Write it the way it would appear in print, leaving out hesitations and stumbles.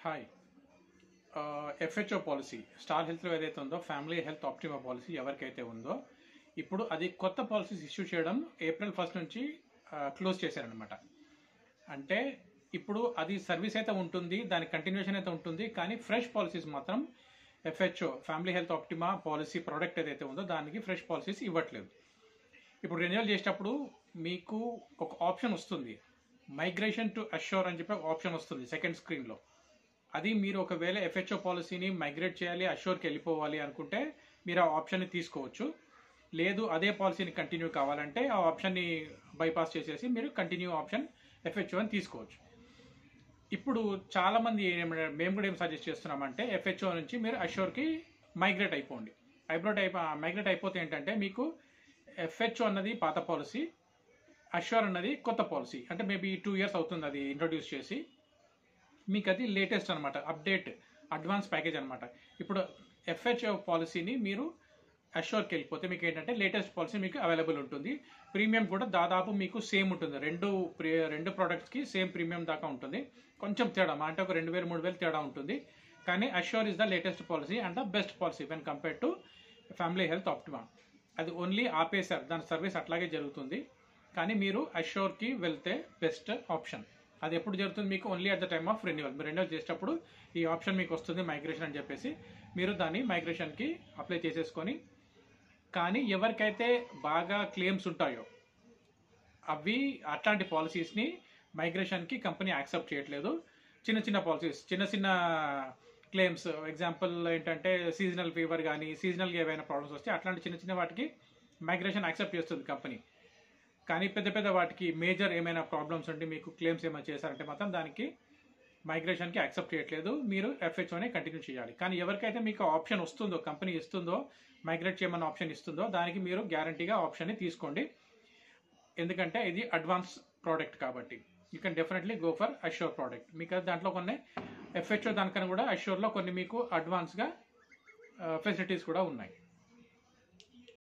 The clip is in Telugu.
హాయ్. ఎఫ్హెచ్ఓ పాలసీ స్టార్ హెల్త్లో ఏదైతే ఉందో ఫ్యామిలీ హెల్త్ ఆప్టిమా పాలసీ ఎవరికైతే ఉందో ఇప్పుడు అది కొత్త పాలసీస్ ఇష్యూ చేయడం April 1 నుంచి క్లోజ్ చేశారనమాట. అంటే ఇప్పుడు అది సర్వీస్ అయితే ఉంటుంది, దాని కంటిన్యూషన్ అయితే ఉంటుంది, కానీ ఫ్రెష్ పాలసీస్ మాత్రం FHO family health optima policy product ఏదైతే ఉందో దానికి ఫ్రెష్ పాలసీస్ ఇవ్వట్లేదు. ఇప్పుడు రెన్యువల్ చేసేటప్పుడు మీకు ఒక ఆప్షన్ వస్తుంది, మైగ్రేషన్ టు అష్యూర్ అని చెప్పి ఒక ఆప్షన్ వస్తుంది సెకండ్ స్క్రీన్లో. అది మీరు ఒకవేళ ఎఫ్హెచ్ఓ పాలసీని మైగ్రేట్ చేయాలి, అష్యూర్కి వెళ్ళిపోవాలి అనుకుంటే మీరు ఆ ఆప్షన్ని తీసుకోవచ్చు. లేదు అదే పాలసీని కంటిన్యూ కావాలంటే ఆ ఆప్షన్ని బైపాస్ చేసేసి మీరు కంటిన్యూ ఆప్షన్ ఎఫ్హెచ్ఓ అని తీసుకోవచ్చు. ఇప్పుడు చాలామంది మేము కూడా ఏం సజెస్ట్ చేస్తున్నామంటే ఎఫ్హెచ్ఓ నుంచి మీరు అష్యూర్కి మైగ్రేట్ అయిపోండి. మైగ్రేట్ అయిపోతే ఏంటంటే మీకు ఎఫ్హెచ్ఓ అన్నది పాత పాలసీ, అష్యూర్ అన్నది కొత్త పాలసీ. అంటే మేబీ 2 years అవుతుంది అది ఇంట్రొడ్యూస్ చేసి. మీకు అది లేటెస్ట్ అనమాట, అప్డేట్ అడ్వాన్స్ ప్యాకేజ్ అనమాట. ఇప్పుడు ఎఫ్హెచ్ఓ పాలసీని మీరు అష్యూర్కి వెళ్ళిపోతే మీకు ఏంటంటే లేటెస్ట్ పాలసీ మీకు అవైలబుల్ ఉంటుంది. ప్రీమియం కూడా దాదాపు మీకు సేమ్ ఉంటుంది, రెండు ప్రోడక్ట్స్కి సేమ్ ప్రీమియం దాకా ఉంటుంది. కొంచెం తేడా అంటే ఒక 2000-3000 తేడా ఉంటుంది. కానీ assure is the latest policy and the best policy when compare to family health optima. అది ఓన్లీ ఆపేశారు, దాని సర్వీస్ అట్లాగే జరుగుతుంది. కానీ మీరు అష్యూర్కి వెళ్తే బెస్ట్ ఆప్షన్. అది ఎప్పుడు జరుగుతుంది మీకు only at the time of renewal. మీరు రెన్యువల్ చేసేటప్పుడు ఈ ఆప్షన్ మీకు వస్తుంది మైగ్రేషన్ అని చెప్పేసి, మీరు దాన్ని మైగ్రేషన్కి అప్లై చేసేసుకొని. కానీ ఎవరికైతే బాగా క్లెయిమ్స్ ఉంటాయో అవి అట్లాంటి పాలసీస్ని మైగ్రేషన్కి కంపెనీ యాక్సెప్ట్ చేయట్లేదు. చిన్న పాలసీస్, చిన్న క్లెయిమ్స్, ఎగ్జాంపుల్ ఏంటంటే సీజనల్ ఫీవర్ కానీ సీజనల్గా ఏవైనా ప్రాబ్లమ్స్ వస్తే అట్లాంటి చిన్న వాటికి మైగ్రేషన్ యాక్సెప్ట్ చేస్తుంది కంపెనీ. కానీ పెద్ద వాటికి మేజర్ ఏమైనా ప్రాబ్లమ్స్ ఉంటే మీకు క్లెయిమ్స్ ఏమైనా చేశారంటే మాత్రం దానికి మైగ్రేషన్కి యాక్సెప్ట్ చేయట్లేదు, మీరు ఎఫ్హెచ్ఓనే కంటిన్యూ చేయాలి. కానీ ఎవరికైతే మీకు ఆప్షన్ వస్తుందో, కంపెనీ ఇస్తుందో, మైగ్రేట్ చేయమన్న ఆప్షన్ ఇస్తుందో దానికి మీరు గ్యారంటీగా ఆప్షన్ని తీసుకోండి. ఎందుకంటే ఇది అడ్వాన్స్ ప్రోడక్ట్ కాబట్టి you can definitely go for assure product. మీకు దాంట్లో కొన్ని ఎఫ్హెచ్ఓ దానికన్నా కూడా అష్యూర్లో కొన్ని మీకు అడ్వాన్స్గా ఫెసిలిటీస్ కూడా ఉన్నాయి.